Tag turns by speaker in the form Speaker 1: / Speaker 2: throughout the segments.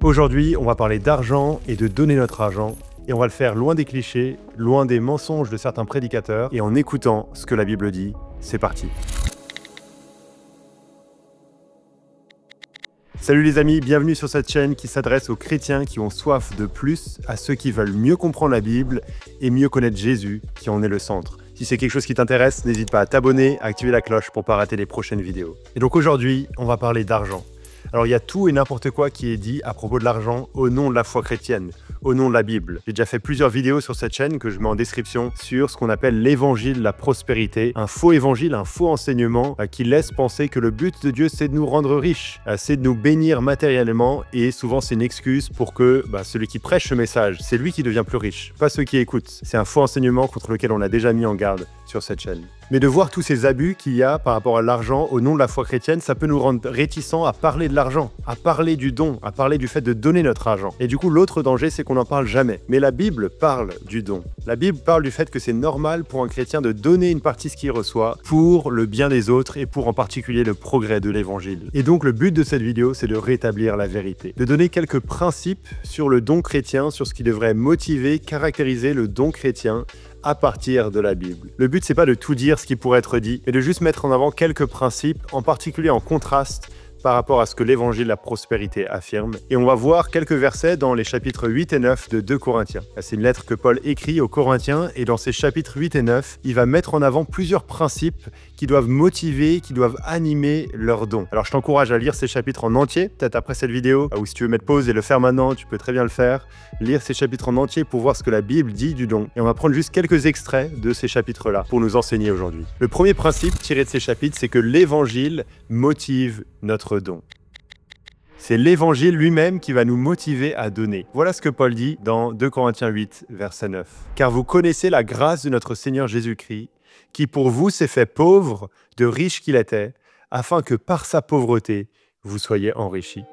Speaker 1: Aujourd'hui, on va parler d'argent et de donner notre argent. Et on va le faire loin des clichés, loin des mensonges de certains prédicateurs et en écoutant ce que la Bible dit. C'est parti. Salut les amis, bienvenue sur cette chaîne qui s'adresse aux chrétiens qui ont soif de plus, à ceux qui veulent mieux comprendre la Bible et mieux connaître Jésus, qui en est le centre. Si c'est quelque chose qui t'intéresse, n'hésite pas à t'abonner, à activer la cloche pour ne pas rater les prochaines vidéos. Et donc aujourd'hui, on va parler d'argent. Alors il y a tout et n'importe quoi qui est dit à propos de l'argent au nom de la foi chrétienne, au nom de la Bible. J'ai déjà fait plusieurs vidéos sur cette chaîne que je mets en description sur ce qu'on appelle l'évangile de la prospérité, un faux évangile, un faux enseignement qui laisse penser que le but de Dieu c'est de nous rendre riches, c'est de nous bénir matériellement et souvent c'est une excuse pour que celui qui prêche ce message, c'est lui qui devient plus riche, pas ceux qui écoutent. C'est un faux enseignement contre lequel on a déjà mis en garde sur cette chaîne. Mais de voir tous ces abus qu'il y a par rapport à l'argent au nom de la foi chrétienne, ça peut nous rendre réticents à parler de l'argent, à parler du don, à parler du fait de donner notre argent. Et du coup, l'autre danger, c'est qu'on n'en parle jamais. Mais la Bible parle du don. La Bible parle du fait que c'est normal pour un chrétien de donner une partie de ce qu'il reçoit pour le bien des autres et pour en particulier le progrès de l'évangile. Et donc, le but de cette vidéo, c'est de rétablir la vérité, de donner quelques principes sur le don chrétien, sur ce qui devrait motiver, caractériser le don chrétien à partir de la Bible. Le but, c'est pas de tout dire ce qui pourrait être dit, mais de juste mettre en avant quelques principes, en particulier en contraste par rapport à ce que l'évangile de la prospérité affirme. Et on va voir quelques versets dans les chapitres 8 et 9 de 2 Corinthiens. C'est une lettre que Paul écrit aux Corinthiens, et dans ces chapitres 8 et 9, il va mettre en avant plusieurs principes qui doivent motiver, qui doivent animer leurs dons. Alors je t'encourage à lire ces chapitres en entier, peut-être après cette vidéo, ou si tu veux mettre pause et le faire maintenant, tu peux très bien le faire. Lire ces chapitres en entier pour voir ce que la Bible dit du don. Et on va prendre juste quelques extraits de ces chapitres-là pour nous enseigner aujourd'hui. Le premier principe tiré de ces chapitres, c'est que l'évangile motive notre don. C'est l'évangile lui-même qui va nous motiver à donner. Voilà ce que Paul dit dans 2 Corinthiens 8, verset 9. « Car vous connaissez la grâce de notre Seigneur Jésus-Christ, qui pour vous s'est fait pauvre, de riche qu'il était, afin que par sa pauvreté, vous soyez enrichis. »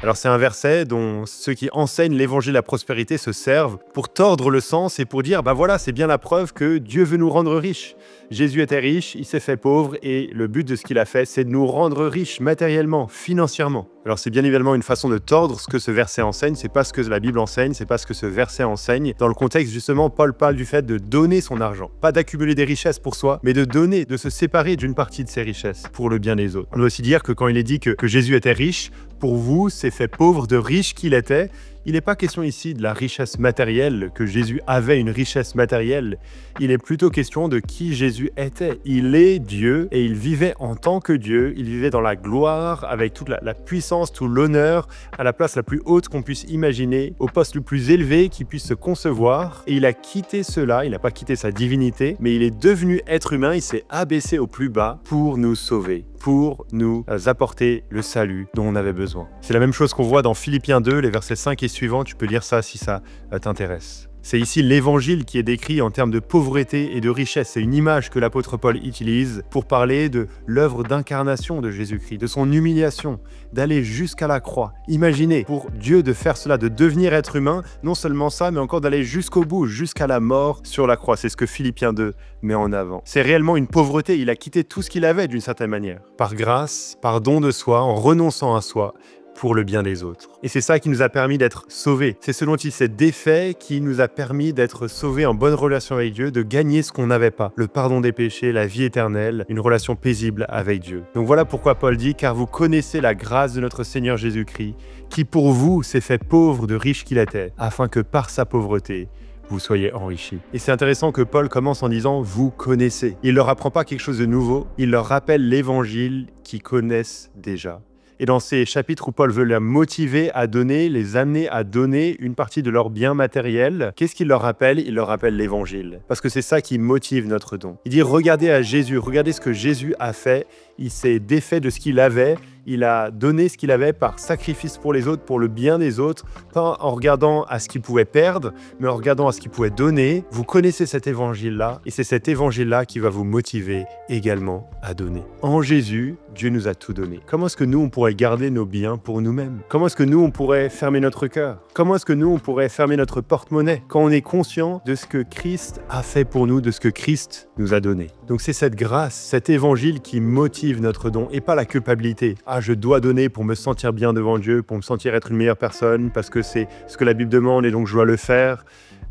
Speaker 1: Alors c'est un verset dont ceux qui enseignent l'évangile de la prospérité se servent pour tordre le sens et pour dire, voilà, c'est bien la preuve que Dieu veut nous rendre riches. Jésus était riche, il s'est fait pauvre et le but de ce qu'il a fait, c'est de nous rendre riches matériellement, financièrement. Alors c'est bien évidemment une façon de tordre ce que ce verset enseigne, c'est pas ce que la Bible enseigne, c'est pas ce que ce verset enseigne. Dans le contexte justement, Paul parle du fait de donner son argent. Pas d'accumuler des richesses pour soi, mais de donner, de se séparer d'une partie de ses richesses pour le bien des autres. On doit aussi dire que quand il est dit que Jésus était riche, pour vous, c'est fait pauvre de riche qu'il était. Il n'est pas question ici de la richesse matérielle, que Jésus avait une richesse matérielle. Il est plutôt question de qui Jésus était. Il est Dieu et il vivait en tant que Dieu. Il vivait dans la gloire, avec toute la puissance, tout l'honneur, à la place la plus haute qu'on puisse imaginer, au poste le plus élevé qu'il puisse se concevoir. Et il a quitté cela, il n'a pas quitté sa divinité, mais il est devenu être humain, il s'est abaissé au plus bas pour nous sauver, pour nous apporter le salut dont on avait besoin. C'est la même chose qu'on voit dans Philippiens 2, les versets 5 et suivants, tu peux lire ça si ça t'intéresse. C'est ici l'évangile qui est décrit en termes de pauvreté et de richesse. C'est une image que l'apôtre Paul utilise pour parler de l'œuvre d'incarnation de Jésus-Christ, de son humiliation, d'aller jusqu'à la croix. Imaginez, pour Dieu de faire cela, de devenir être humain, non seulement ça, mais encore d'aller jusqu'au bout, jusqu'à la mort sur la croix. C'est ce que Philippiens 2 met en avant. C'est réellement une pauvreté, il a quitté tout ce qu'il avait d'une certaine manière. Par grâce, par don de soi, en renonçant à soi, pour le bien des autres. Et c'est ça qui nous a permis d'être sauvés. C'est ce dont il s'est défait qui nous a permis d'être sauvés en bonne relation avec Dieu, de gagner ce qu'on n'avait pas, le pardon des péchés, la vie éternelle, une relation paisible avec Dieu. Donc voilà pourquoi Paul dit, car vous connaissez la grâce de notre Seigneur Jésus-Christ, qui pour vous s'est fait pauvre de riche qu'il était, afin que par sa pauvreté, vous soyez enrichis. Et c'est intéressant que Paul commence en disant « vous connaissez ». Il leur apprend pas quelque chose de nouveau, il leur rappelle l'évangile qu'ils connaissent déjà. Et dans ces chapitres où Paul veut les motiver à donner, les amener à donner une partie de leurs biens matériels, qu'est-ce qu'il leur rappelle? Il leur rappelle l'évangile. Parce que c'est ça qui motive notre don. Il dit, regardez à Jésus, regardez ce que Jésus a fait. Il s'est défait de ce qu'il avait. Il a donné ce qu'il avait par sacrifice pour les autres, pour le bien des autres, pas en regardant à ce qu'il pouvait perdre, mais en regardant à ce qu'il pouvait donner. Vous connaissez cet évangile-là, et c'est cet évangile-là qui va vous motiver également à donner. En Jésus, Dieu nous a tout donné. Comment est-ce que nous, on pourrait garder nos biens pour nous-mêmes? Comment est-ce que nous, on pourrait fermer notre cœur? Comment est-ce que nous, on pourrait fermer notre porte-monnaie quand on est conscient de ce que Christ a fait pour nous, de ce que Christ nous a donné? Donc c'est cette grâce, cet évangile qui motive notre don et pas la culpabilité. Ah, je dois donner pour me sentir bien devant Dieu, pour me sentir être une meilleure personne, parce que c'est ce que la Bible demande et donc je dois le faire.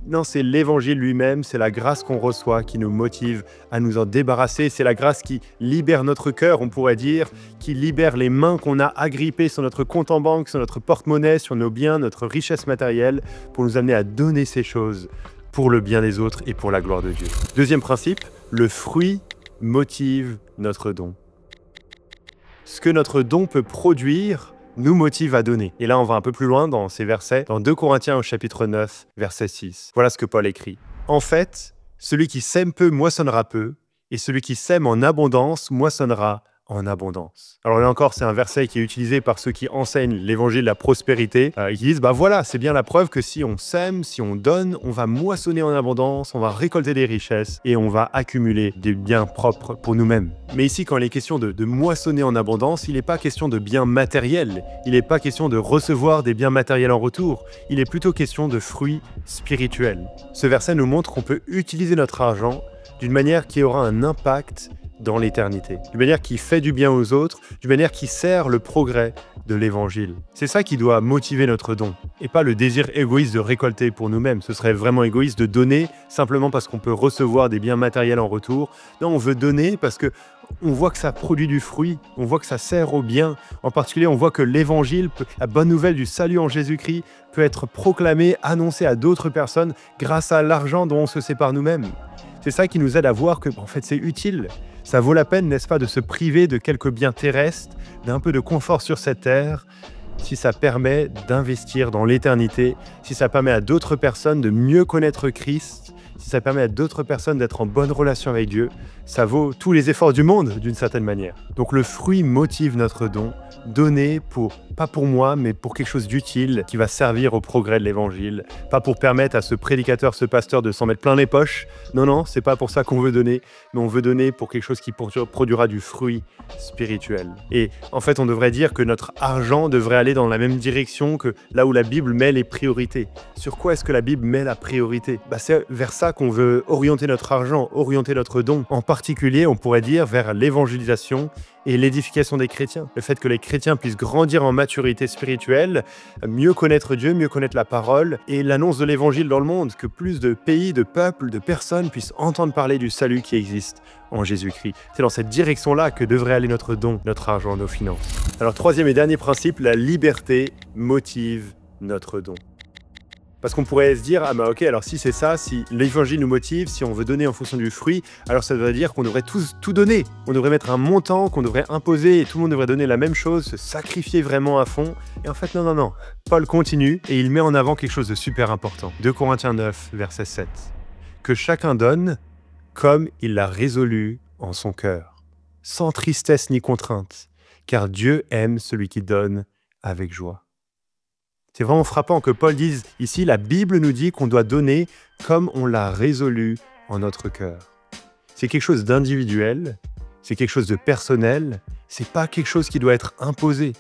Speaker 1: Non, c'est l'évangile lui-même, c'est la grâce qu'on reçoit qui nous motive à nous en débarrasser. C'est la grâce qui libère notre cœur, on pourrait dire, qui libère les mains qu'on a agrippées sur notre compte en banque, sur notre porte-monnaie, sur nos biens, notre richesse matérielle, pour nous amener à donner ces choses pour le bien des autres et pour la gloire de Dieu. Deuxième principe, le fruit motive notre don. Ce que notre don peut produire nous motive à donner. Et là, on va un peu plus loin dans ces versets, dans 2 Corinthiens au chapitre 9, verset 6. Voilà ce que Paul écrit. « En fait, celui qui sème peu moissonnera peu, et celui qui sème en abondance moissonnera en abondance. » Alors là encore, c'est un verset qui est utilisé par ceux qui enseignent l'évangile de la prospérité. Ils disent, voilà, c'est bien la preuve que si on sème, si on donne, on va moissonner en abondance, on va récolter des richesses et on va accumuler des biens propres pour nous-mêmes. Mais ici, quand il est question de moissonner en abondance, il n'est pas question de biens matériels, il n'est pas question de recevoir des biens matériels en retour, il est plutôt question de fruits spirituels. Ce verset nous montre qu'on peut utiliser notre argent d'une manière qui aura un impact dans l'éternité, d'une manière qui fait du bien aux autres, d'une manière qui sert le progrès de l'évangile. C'est ça qui doit motiver notre don, et pas le désir égoïste de récolter pour nous-mêmes. Ce serait vraiment égoïste de donner simplement parce qu'on peut recevoir des biens matériels en retour. Non, on veut donner parce que on voit que ça produit du fruit, on voit que ça sert au bien. En particulier, on voit que l'évangile, la bonne nouvelle du salut en Jésus-Christ, peut être proclamée, annoncée à d'autres personnes grâce à l'argent dont on se sépare nous-mêmes. C'est ça qui nous aide à voir que, en fait, c'est utile. Ça vaut la peine, n'est-ce pas, de se priver de quelques biens terrestres, d'un peu de confort sur cette terre, si ça permet d'investir dans l'éternité, si ça permet à d'autres personnes de mieux connaître Christ, si ça permet à d'autres personnes d'être en bonne relation avec Dieu, ça vaut tous les efforts du monde, d'une certaine manière. Donc le fruit motive notre don, donner pas pour moi, mais pour quelque chose d'utile qui va servir au progrès de l'évangile, pas pour permettre à ce prédicateur, ce pasteur de s'en mettre plein les poches. Non, c'est pas pour ça qu'on veut donner, mais on veut donner pour quelque chose qui produira du fruit spirituel. Et en fait, on devrait dire que notre argent devrait aller dans la même direction que là où la Bible met les priorités. Sur quoi est-ce que la Bible met la priorité ? C'est vers ça qu'on veut orienter notre argent, orienter notre don. En particulier, on pourrait dire vers l'évangélisation et l'édification des chrétiens. Le fait que les chrétiens puissent grandir en maturité spirituelle, mieux connaître Dieu, mieux connaître la parole et l'annonce de l'évangile dans le monde, que plus de pays, de peuples, de personnes puissent entendre parler du salut qui existe en Jésus-Christ. C'est dans cette direction-là que devrait aller notre don, notre argent, nos finances. Alors, troisième et dernier principe, la liberté motive notre don. Parce qu'on pourrait se dire, ok, alors si c'est ça, si l'évangile nous motive, si on veut donner en fonction du fruit, alors ça devrait dire qu'on devrait tous tout donner. On devrait mettre un montant qu'on devrait imposer et tout le monde devrait donner la même chose, se sacrifier vraiment à fond. Et en fait, non. Paul continue et il met en avant quelque chose de super important. 2 Corinthiens 9, verset 7. Que chacun donne comme il l'a résolu en son cœur, sans tristesse ni contrainte, car Dieu aime celui qui donne avec joie. C'est vraiment frappant que Paul dise ici, la Bible nous dit qu'on doit donner comme on l'a résolu en notre cœur. C'est quelque chose d'individuel, c'est quelque chose de personnel, c'est pas quelque chose qui doit être imposé.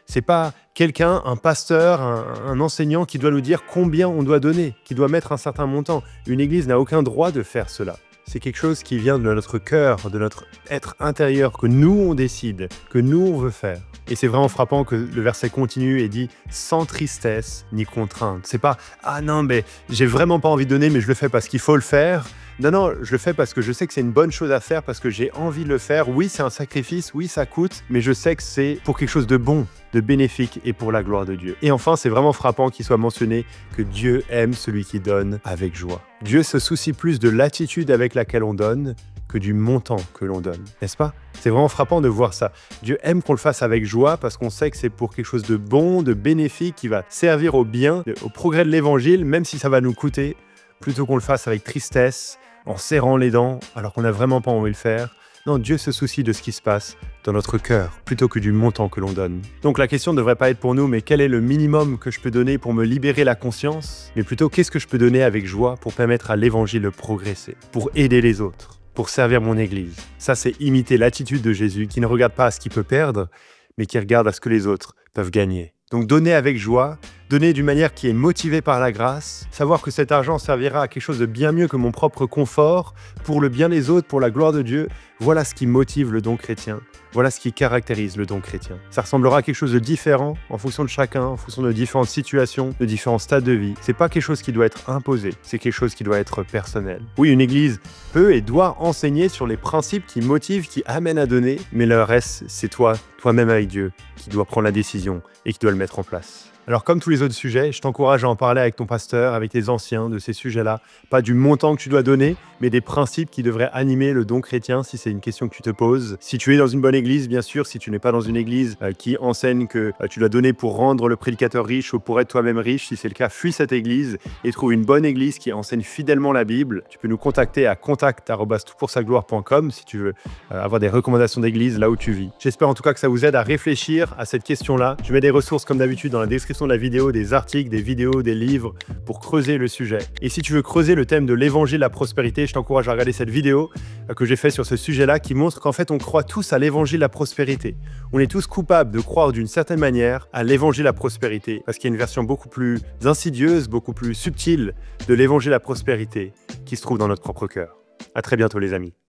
Speaker 1: C'est pas quelqu'un, un pasteur, un enseignant qui doit nous dire combien on doit donner, qui doit mettre un certain montant. Une église n'a aucun droit de faire cela. C'est quelque chose qui vient de notre cœur, de notre être intérieur, que nous on décide, que nous on veut faire. Et c'est vraiment frappant que le verset continue et dit « sans tristesse ni contrainte ». C'est pas « ah non, mais j'ai vraiment pas envie de donner, mais je le fais parce qu'il faut le faire ». Non, je le fais parce que je sais que c'est une bonne chose à faire, parce que j'ai envie de le faire. Oui, c'est un sacrifice, oui, ça coûte, mais je sais que c'est pour quelque chose de bon, de bénéfique et pour la gloire de Dieu. Et enfin, c'est vraiment frappant qu'il soit mentionné que Dieu aime celui qui donne avec joie. Dieu se soucie plus de l'attitude avec laquelle on donne que du montant que l'on donne, n'est-ce pas? C'est vraiment frappant de voir ça. Dieu aime qu'on le fasse avec joie parce qu'on sait que c'est pour quelque chose de bon, de bénéfique, qui va servir au bien, au progrès de l'évangile, même si ça va nous coûter, plutôt qu'on le fasse avec tristesse, en serrant les dents, alors qu'on n'a vraiment pas envie de le faire. Non, Dieu se soucie de ce qui se passe dans notre cœur, plutôt que du montant que l'on donne. Donc la question ne devrait pas être pour nous, mais quel est le minimum que je peux donner pour me libérer la conscience? Mais plutôt, qu'est-ce que je peux donner avec joie pour permettre à l'évangile de progresser, pour aider les autres, pour servir mon Église? Ça, c'est imiter l'attitude de Jésus, qui ne regarde pas à ce qu'il peut perdre, mais qui regarde à ce que les autres peuvent gagner. Donc donner avec joie, donner d'une manière qui est motivée par la grâce, savoir que cet argent servira à quelque chose de bien mieux que mon propre confort, pour le bien des autres, pour la gloire de Dieu, voilà ce qui motive le don chrétien. Voilà ce qui caractérise le don chrétien. Ça ressemblera à quelque chose de différent en fonction de chacun, en fonction de différentes situations, de différents stades de vie. C'est pas quelque chose qui doit être imposé, c'est quelque chose qui doit être personnel. Oui, une église peut et doit enseigner sur les principes qui motivent, qui amènent à donner, mais le reste, c'est toi-même avec Dieu, qui dois prendre la décision et qui dois le mettre en place. Alors comme tous les autres sujets, je t'encourage à en parler avec ton pasteur, avec tes anciens de ces sujets-là. Pas du montant que tu dois donner, mais des principes qui devraient animer le don chrétien si c'est une question que tu te poses. Si tu es dans une bonne église, bien sûr, si tu n'es pas dans une église qui enseigne que tu dois donner pour rendre le prédicateur riche ou pour être toi-même riche, si c'est le cas, fuis cette église et trouve une bonne église qui enseigne fidèlement la Bible. Tu peux nous contacter à contact@toutpoursagloire.com si tu veux avoir des recommandations d'église là où tu vis. J'espère en tout cas que ça vous aide à réfléchir à cette question-là. Je mets des ressources comme d'habitude dans la description de la vidéo, des articles, des vidéos, des livres pour creuser le sujet. Et si tu veux creuser le thème de l'évangile de la prospérité, je t'encourage à regarder cette vidéo que j'ai faite sur ce sujet-là qui montre qu'en fait on croit tous à l'évangile de la prospérité. On est tous coupables de croire d'une certaine manière à l'évangile de la prospérité parce qu'il y a une version beaucoup plus insidieuse, beaucoup plus subtile de l'évangile de la prospérité qui se trouve dans notre propre cœur. À très bientôt les amis.